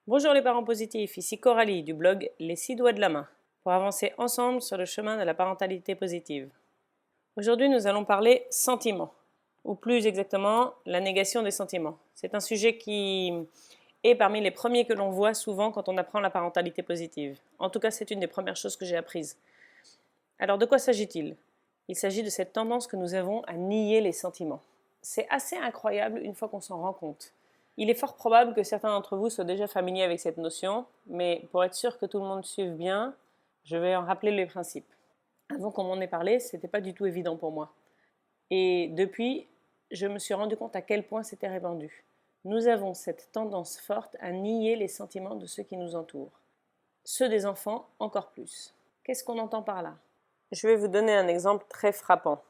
Bonjour les parents positifs, ici Coralie du blog Les 6 doigts de la main, pour avancer ensemble sur le chemin de la parentalité positive. Aujourd'hui nous allons parler sentiments, ou plus exactement la négation des sentiments. C'est un sujet qui est parmi les premiers que l'on voit souvent quand on apprend la parentalité positive. En tout cas c'est une des premières choses que j'ai apprises. Alors de quoi s'agit-il ? Il s'agit de cette tendance que nous avons à nier les sentiments. C'est assez incroyable une fois qu'on s'en rend compte. Il est fort probable que certains d'entre vous soient déjà familiers avec cette notion, mais pour être sûr que tout le monde suive bien, je vais en rappeler les principes. Avant qu'on m'en ait parlé, ce n'était pas du tout évident pour moi. Et depuis, je me suis rendu compte à quel point c'était répandu. Nous avons cette tendance forte à nier les sentiments de ceux qui nous entourent. Ceux des enfants, encore plus. Qu'est-ce qu'on entend par là ? Je vais vous donner un exemple très frappant.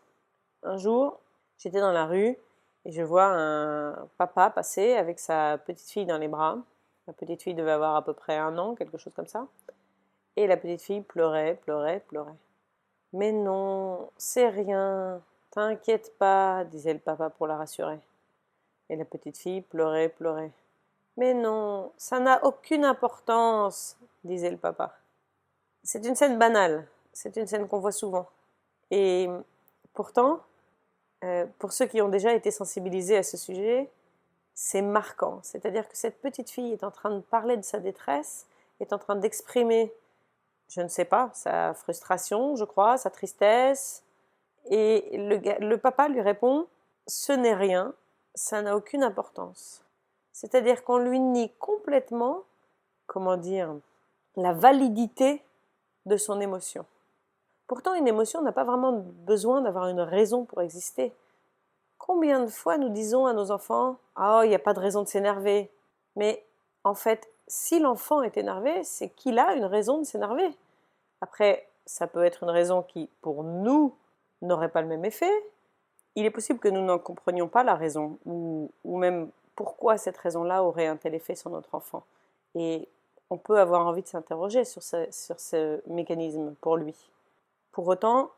Un jour, j'étais dans la rue et je vois un papa passer avec sa petite fille dans les bras. La petite fille devait avoir à peu près 1 an, quelque chose comme ça. Et la petite fille pleurait, pleurait, pleurait. « Mais non, c'est rien, t'inquiète pas, disait le papa pour la rassurer. Et la petite fille pleurait, pleurait. « Mais non, ça n'a aucune importance, disait le papa. » C'est une scène banale, c'est une scène qu'on voit souvent. Et pourtant, pour ceux qui ont déjà été sensibilisés à ce sujet, c'est marquant. C'est-à-dire que cette petite fille est en train de parler de sa détresse, est en train d'exprimer, je ne sais pas, sa frustration, je crois, sa tristesse. Et le papa lui répond « Ce n'est rien, ça n'a aucune importance ». C'est-à-dire qu'on lui nie complètement, comment dire, la validité de son émotion. Pourtant, une émotion n'a pas vraiment besoin d'avoir une raison pour exister. Combien de fois nous disons à nos enfants « Ah, il n'y a pas de raison de s'énerver ». Mais en fait, si l'enfant est énervé, c'est qu'il a une raison de s'énerver. Après, ça peut être une raison qui, pour nous, n'aurait pas le même effet. Il est possible que nous n'en comprenions pas la raison, ou même pourquoi cette raison-là aurait un tel effet sur notre enfant. Et on peut avoir envie de s'interroger sur ce mécanisme pour lui. Pour autant,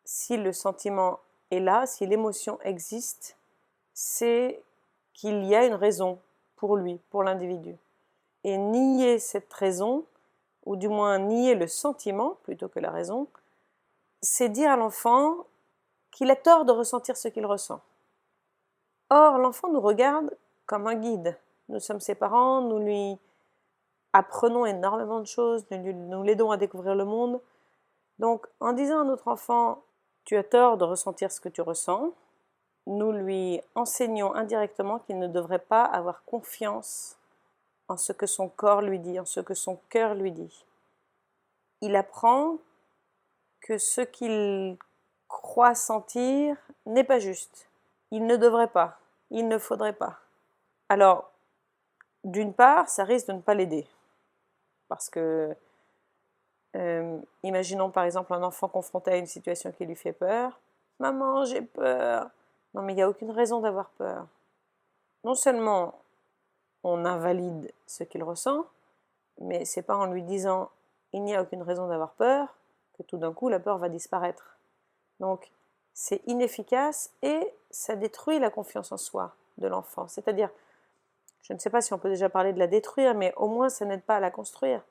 si le sentiment est là, si l'émotion existe, c'est qu'il y a une raison pour lui, pour l'individu. Et nier cette raison, ou du moins nier le sentiment plutôt que la raison, c'est dire à l'enfant qu'il a tort de ressentir ce qu'il ressent. Or, l'enfant nous regarde comme un guide. Nous sommes ses parents, nous lui apprenons énormément de choses, nous l'aidons à découvrir le monde. Donc, en disant à notre enfant « tu as tort de ressentir ce que tu ressens », nous lui enseignons indirectement qu'il ne devrait pas avoir confiance en ce que son corps lui dit, en ce que son cœur lui dit. Il apprend que ce qu'il croit sentir n'est pas juste. Il ne devrait pas, il ne faudrait pas. Alors, d'une part, ça risque de ne pas l'aider. Parce que, imaginons par exemple un enfant confronté à une situation qui lui fait peur. « Maman, j'ai peur !» Non, mais il n'y a aucune raison d'avoir peur. Non seulement on invalide ce qu'il ressent, mais c'est pas en lui disant « il n'y a aucune raison d'avoir peur » que tout d'un coup la peur va disparaître. Donc, c'est inefficace et ça détruit la confiance en soi de l'enfant. C'est-à-dire, je ne sais pas si on peut déjà parler de la détruire, mais au moins ça n'aide pas à la construire.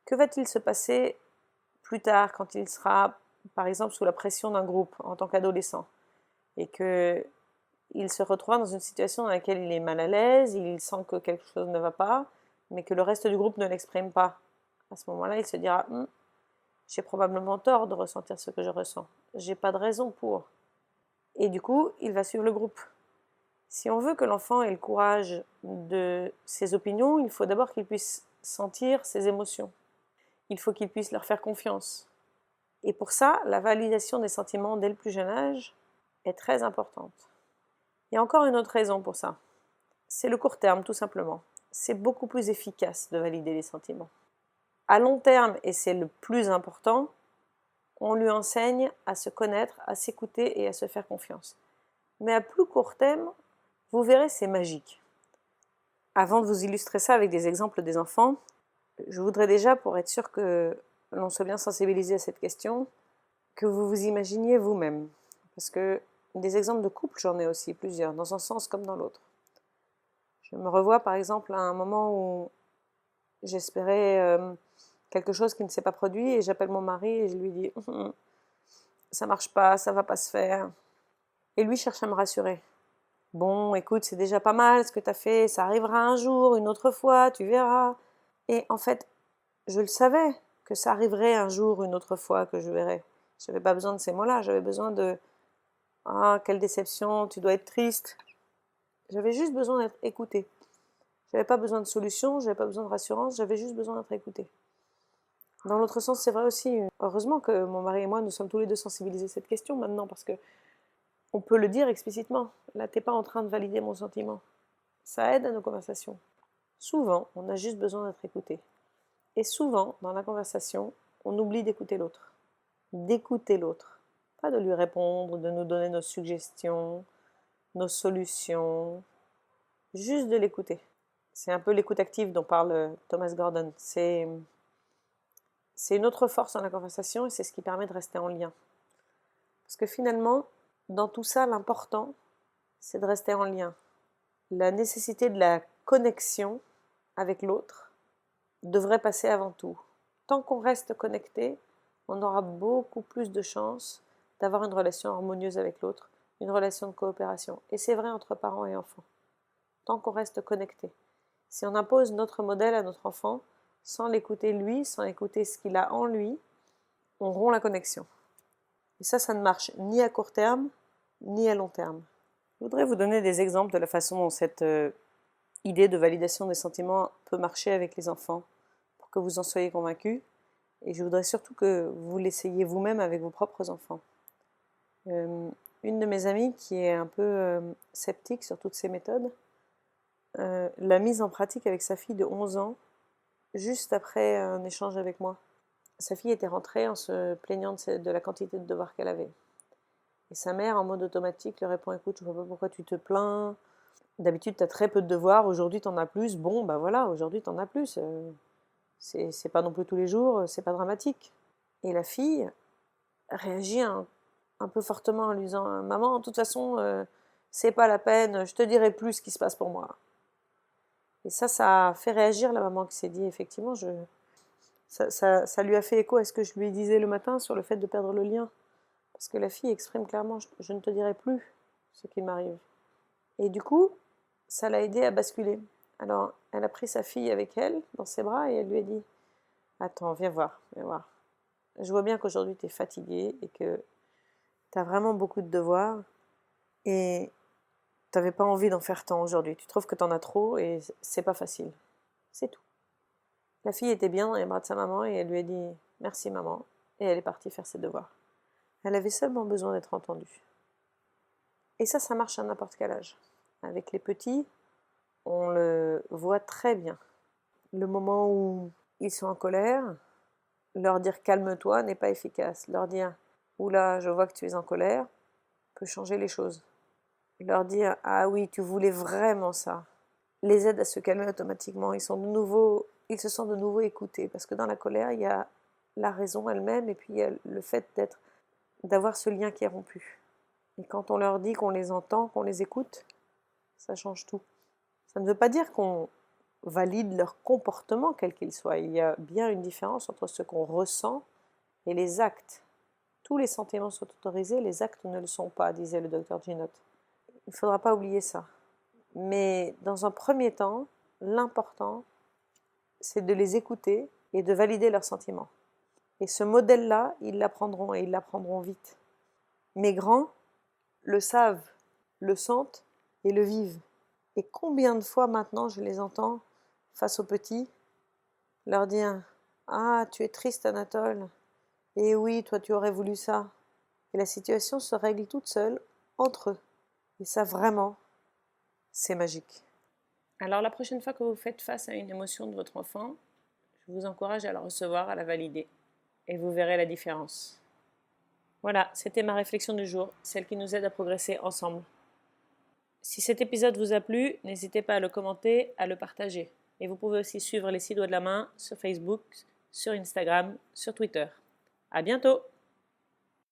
Que va-t-il se passer plus tard quand il sera, par exemple, sous la pression d'un groupe en tant qu'adolescent et qu'il se retrouvera dans une situation dans laquelle il est mal à l'aise, il sent que quelque chose ne va pas, mais que le reste du groupe ne l'exprime pas. À ce moment-là, il se dira j'ai probablement tort de ressentir ce que je ressens. J'ai pas de raison pour. Et du coup, il va suivre le groupe. Si on veut que l'enfant ait le courage de ses opinions, il faut d'abord qu'il puisse sentir ses émotions. Il faut qu'il puisse leur faire confiance. Et pour ça, la validation des sentiments dès le plus jeune âge est très importante. Il y a encore une autre raison pour ça. C'est le court terme, tout simplement. C'est beaucoup plus efficace de valider les sentiments. À long terme, et c'est le plus important, on lui enseigne à se connaître, à s'écouter et à se faire confiance. Mais à plus court terme, vous verrez, c'est magique. Avant de vous illustrer ça avec des exemples des enfants, je voudrais déjà, pour être sûr que l'on soit bien sensibilisé à cette question, que vous vous imaginiez vous-même. Parce que des exemples de couple, j'en ai aussi plusieurs, dans un sens comme dans l'autre. Je me revois par exemple à un moment où j'espérais quelque chose qui ne s'est pas produit et j'appelle mon mari et je lui dis ça marche pas, ça va pas se faire. Et lui cherche à me rassurer. Bon, écoute, c'est déjà pas mal ce que tu as fait, ça arrivera un jour, une autre fois, tu verras. Et en fait, je le savais que ça arriverait un jour, une autre fois, que je verrais. Je n'avais pas besoin de ces mots-là, j'avais besoin de « Ah, quelle déception, tu dois être triste ». J'avais juste besoin d'être écoutée. Je n'avais pas besoin de solution, je n'avais pas besoin de rassurance, j'avais juste besoin d'être écoutée. Dans l'autre sens, c'est vrai aussi. Heureusement que mon mari et moi, nous sommes tous les deux sensibilisés à cette question maintenant, parce que on peut le dire explicitement. Là, t'es pas en train de valider mon sentiment. Ça aide à nos conversations. Souvent, on a juste besoin d'être écouté. Et souvent, dans la conversation, on oublie d'écouter l'autre. D'écouter l'autre. Pas de lui répondre, de nous donner nos suggestions, nos solutions. Juste de l'écouter. C'est un peu l'écoute active dont parle Thomas Gordon. C'est une autre force dans la conversation et c'est ce qui permet de rester en lien. Parce que finalement, dans tout ça, l'important, c'est de rester en lien. La nécessité de la connexion avec l'autre devrait passer avant tout. Tant qu'on reste connecté, on aura beaucoup plus de chances d'avoir une relation harmonieuse avec l'autre, une relation de coopération. Et c'est vrai entre parents et enfants. Tant qu'on reste connecté. Si on impose notre modèle à notre enfant, sans l'écouter lui, sans écouter ce qu'il a en lui, on rompt la connexion. Et ça ne marche ni à court terme, ni à long terme. Je voudrais vous donner des exemples de la façon dont cette idée de validation des sentiments peut marcher avec les enfants, pour que vous en soyez convaincus. Et je voudrais surtout que vous l'essayiez vous-même avec vos propres enfants. Une de mes amies qui est un peu sceptique sur toutes ces méthodes, l'a mise en pratique avec sa fille de 11 ans, juste après un échange avec moi. Sa fille était rentrée en se plaignant de la quantité de devoirs qu'elle avait. Et sa mère, en mode automatique, lui répond « Écoute, je ne vois pas pourquoi tu te plains. D'habitude, tu as très peu de devoirs. Aujourd'hui, tu en as plus. Bon, bah voilà, aujourd'hui, tu en as plus. C'est pas non plus tous les jours, c'est pas dramatique. » Et la fille réagit un peu fortement en lui disant « Maman, de toute façon, c'est pas la peine. Je te dirai plus ce qui se passe pour moi. » Et ça a fait réagir la maman qui s'est dit « Effectivement, ça lui a fait écho à ce que je lui disais le matin sur le fait de perdre le lien. » Parce que la fille exprime clairement « Je ne te dirai plus ce qui m'arrive. » Et du coup, ça l'a aidée à basculer. Alors, elle a pris sa fille avec elle, dans ses bras, et elle lui a dit « Attends, viens voir. Je vois bien qu'aujourd'hui, tu es fatiguée et que tu as vraiment beaucoup de devoirs. Et tu n'avais pas envie d'en faire tant aujourd'hui. Tu trouves que tu en as trop et c'est pas facile. C'est tout. » La fille était bien dans les bras de sa maman et elle lui a dit « Merci maman. » Et elle est partie faire ses devoirs. Elle avait seulement besoin d'être entendue. Et ça marche à n'importe quel âge. Avec les petits, on le voit très bien. Le moment où ils sont en colère, leur dire « calme-toi » n'est pas efficace. Leur dire « oula, je vois que tu es en colère » peut changer les choses. Leur dire « ah oui, tu voulais vraiment ça » les aide à se calmer automatiquement. Ils se sentent de nouveau écoutés. Parce que dans la colère, il y a la raison elle-même et puis il y a le fait d'avoir ce lien qui est rompu. Et quand on leur dit qu'on les entend, qu'on les écoute, ça change tout. Ça ne veut pas dire qu'on valide leur comportement, quel qu'il soit. Il y a bien une différence entre ce qu'on ressent et les actes. Tous les sentiments sont autorisés, les actes ne le sont pas, disait le docteur Ginott. Il ne faudra pas oublier ça. Mais dans un premier temps, l'important, c'est de les écouter et de valider leurs sentiments. Et ce modèle-là, ils l'apprendront et ils l'apprendront vite. Mes grands le savent, le sentent et le vivent. Et combien de fois maintenant je les entends face aux petits leur dire « Ah, tu es triste Anatole. Et oui, toi tu aurais voulu ça. » Et la situation se règle toute seule entre eux. Et ça vraiment, c'est magique. Alors la prochaine fois que vous faites face à une émotion de votre enfant, je vous encourage à la recevoir, à la valider. Et vous verrez la différence. Voilà, c'était ma réflexion du jour, celle qui nous aide à progresser ensemble. Si cet épisode vous a plu, n'hésitez pas à le commenter, à le partager. Et vous pouvez aussi suivre les 6 doigts de la main sur Facebook, sur Instagram, sur Twitter. À bientôt!